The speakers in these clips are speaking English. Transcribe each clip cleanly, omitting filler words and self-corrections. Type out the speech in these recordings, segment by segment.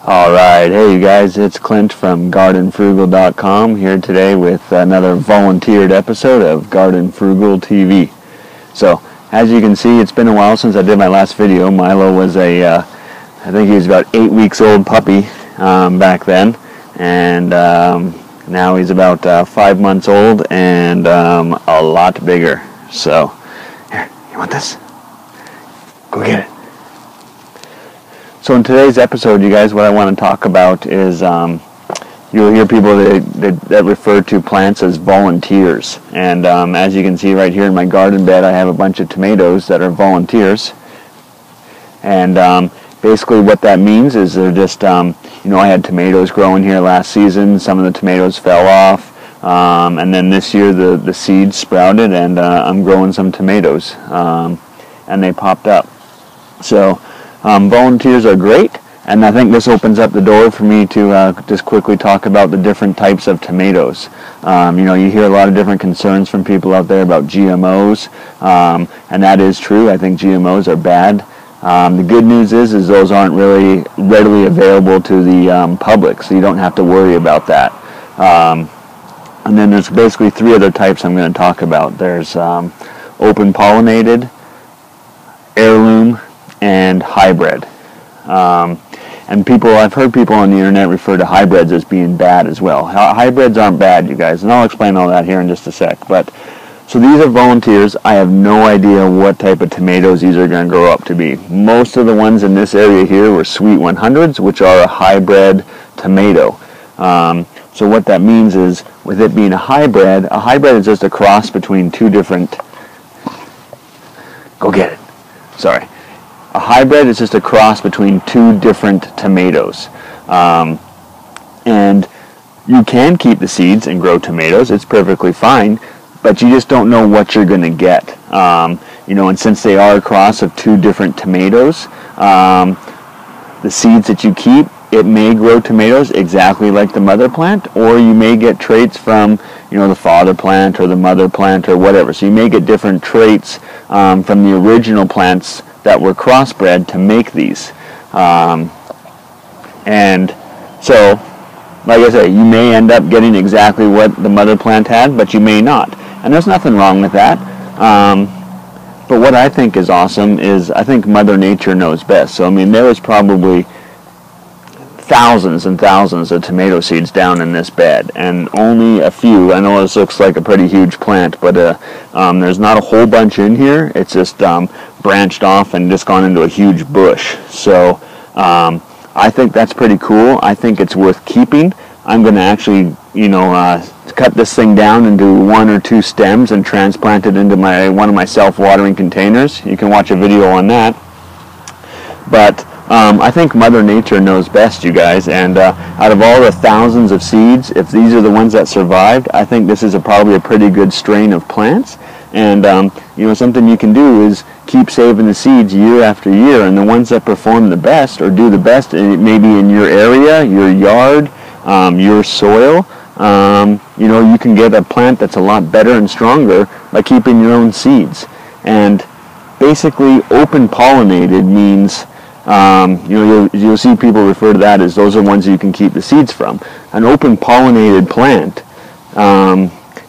Alright, hey you guys, it's Clint from GardenFrugal.com here today with another volunteered episode of Garden Frugal TV. So, as you can see, it's been a while since I did my last video. Milo was I think he was about 8 weeks old puppy back then, and now he's about 5 months old and a lot bigger. So, here, you want this? Go get it. So in today's episode, you guys, what I want to talk about is you'll hear people that refer to plants as volunteers. And as you can see right here in my garden bed, I have a bunch of tomatoes that are volunteers. And basically what that means is they're just, I had tomatoes growing here last season. Some of the tomatoes fell off. And then this year the seeds sprouted, and I'm growing some tomatoes. And they popped up. So volunteers are great, and I think this opens up the door for me to just quickly talk about the different types of tomatoes. You hear a lot of different concerns from people out there about GMOs, and that is true. I think GMOs are bad. The good news is those aren't really readily available to the public, so you don't have to worry about that. And then there's basically three other types I'm going to talk about. There's open pollinated, heirloom, and hybrid. And I've heard people on the internet refer to hybrids as being bad as well. Hybrids aren't bad, you guys, and I'll explain all that here in just a sec. So these are volunteers. I have no idea what type of tomatoes these are going to grow up to be. Most of the ones in this area here were Sweet 100s, which are a hybrid tomato. So what that means is, with it being a hybrid is just a cross between two different... Go get it. Sorry. A hybrid is just a cross between two different tomatoes. And you can keep the seeds and grow tomatoes. It's perfectly fine, but you just don't know what you're going to get. And since they are a cross of two different tomatoes, the seeds that you keep, it may grow tomatoes exactly like the mother plant, or you may get traits from, the father plant or the mother plant or whatever. So you may get different traits from the original plants that were crossbred to make these. And so, like I say, you may end up getting exactly what the mother plant had, but you may not. And there's nothing wrong with that. But what I think is awesome is I think Mother Nature knows best. So, there was probably thousands and thousands of tomato seeds down in this bed, and only a few. I know this looks like a pretty huge plant, but there's not a whole bunch in here. It's just branched off and just gone into a huge bush. So I think that's pretty cool. I think it's worth keeping. I'm going to actually, cut this thing down into 1 or 2 stems and transplant it into one of my self-watering containers. You can watch a video on that. But I think Mother Nature knows best, you guys, and out of all the thousands of seeds, if these are the ones that survived, I think this is probably a pretty good strain of plants. And something you can do is keep saving the seeds year after year, and the ones that perform the best or do the best, maybe in your area, your yard, your soil, you can get a plant that's a lot better and stronger by keeping your own seeds. And basically, open pollinated means you'll see people refer to that as those are ones you can keep the seeds from. An open pollinated plant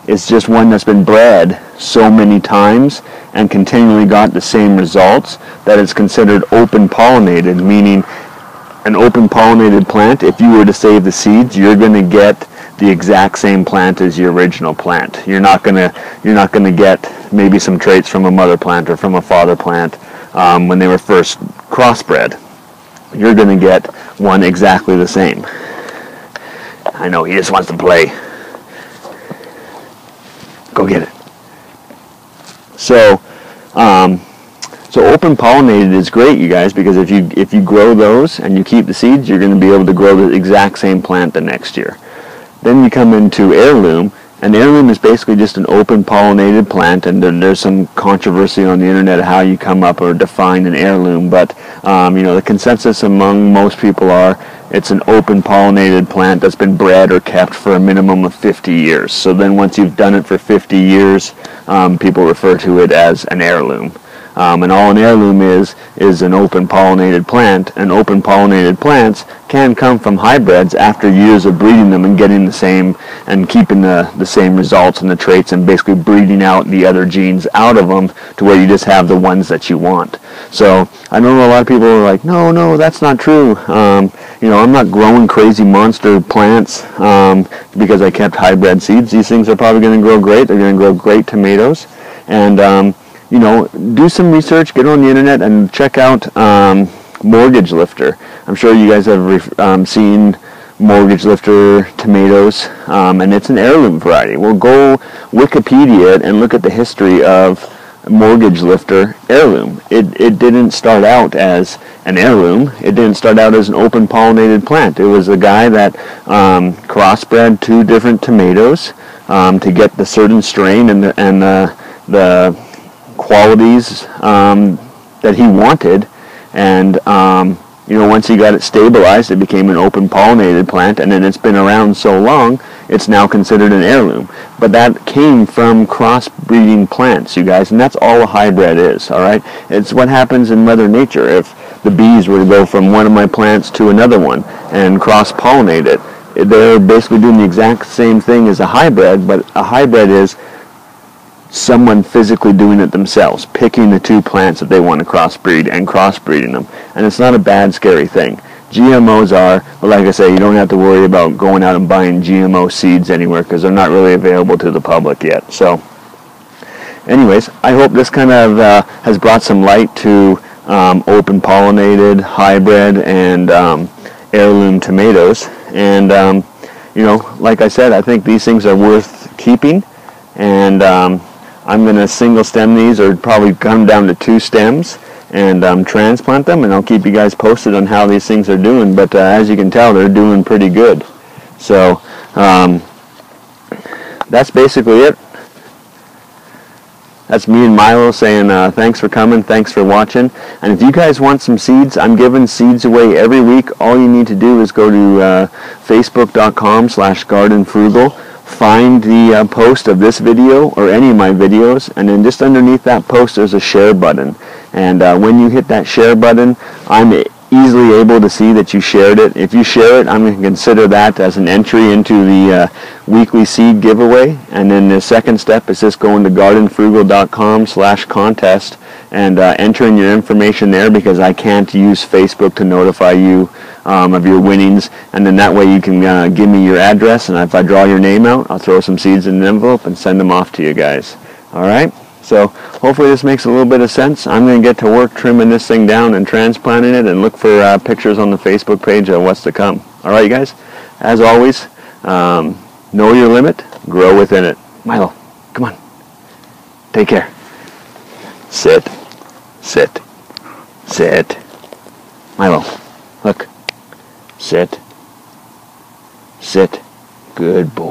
is just one that's been bred so many times and continually got the same results that it's considered open pollinated, meaning an open pollinated plant, if you were to save the seeds, you're going to get the exact same plant as your original plant. You're not going to get maybe some traits from a mother plant or from a father plant when they were first crossbred. You're going to get one exactly the same. I know, he just wants to play. Go get it. So open pollinated is great, you guys, because if you grow those and you keep the seeds, you're going to be able to grow the exact same plant the next year. Then you come into heirloom, and heirloom is basically just an open pollinated plant, and there's some controversy on the internet of how you come up or define an heirloom, but the consensus among most people are it's an open pollinated plant that's been bred or kept for a minimum of 50 years. So then once you've done it for 50 years, people refer to it as an heirloom. And all an heirloom is an open pollinated plant, and open pollinated plants can come from hybrids after years of breeding them and getting the same and keeping the same results and the traits, and basically breeding out the other genes out of them to where you just have the ones that you want. So I know a lot of people are like, no, that's not true. I'm not growing crazy monster plants because I kept hybrid seeds. These things are probably going to grow great. They're going to grow great tomatoes. And do some research, get on the internet and check out Mortgage Lifter. I'm sure you guys have seen Mortgage Lifter tomatoes, and it's an heirloom variety. Well, go Wikipedia it and look at the history of Mortgage Lifter heirloom. It didn't start out as an heirloom. It didn't start out as an open pollinated plant. It was a guy that crossbred 2 different tomatoes to get the certain strain and the qualities that he wanted, and once he got it stabilized, it became an open pollinated plant, and then it's been around so long, it's now considered an heirloom. But that came from crossbreeding plants, you guys, and that's all a hybrid is, all right? It's what happens in Mother Nature. If the bees were to go from one of my plants to another one and cross-pollinate it, they're basically doing the exact same thing as a hybrid, but a hybrid is someone physically doing it themselves, picking the 2 plants that they want to crossbreed and crossbreeding them. And it's not a bad, scary thing. GMOs are, well, like I say, you don't have to worry about going out and buying GMO seeds anywhere because they're not really available to the public yet. So anyways, I hope this kind of has brought some light to open pollinated, hybrid, and heirloom tomatoes. And like I said, I think these things are worth keeping, and I'm going to single stem these, or probably come down to 2 stems, and transplant them, and I'll keep you guys posted on how these things are doing. But as you can tell, they're doing pretty good. So that's basically it. That's me and Milo saying thanks for coming, thanks for watching. And if you guys want some seeds, I'm giving seeds away every week. All you need to do is go to facebook.com/gardenfrugal. Find the post of this video or any of my videos, and then just underneath that post there's a share button. And when you hit that share button, I'm easily able to see that you shared it. If you share it, I'm going to consider that as an entry into the weekly seed giveaway. And then the second step is just going to gardenfrugal.com/contest and entering your information there, because I can't use Facebook to notify you of your winnings. And then that way you can give me your address, and if I draw your name out, I'll throw some seeds in an envelope and send them off to you guys. All right? So hopefully this makes a little bit of sense. I'm going to get to work trimming this thing down and transplanting it, and look for pictures on the Facebook page of what's to come. All right, you guys? As always, know your limit, grow within it. Milo, come on. Take care. Sit. Sit. Sit. Milo, look. Sit. Sit. Good boy.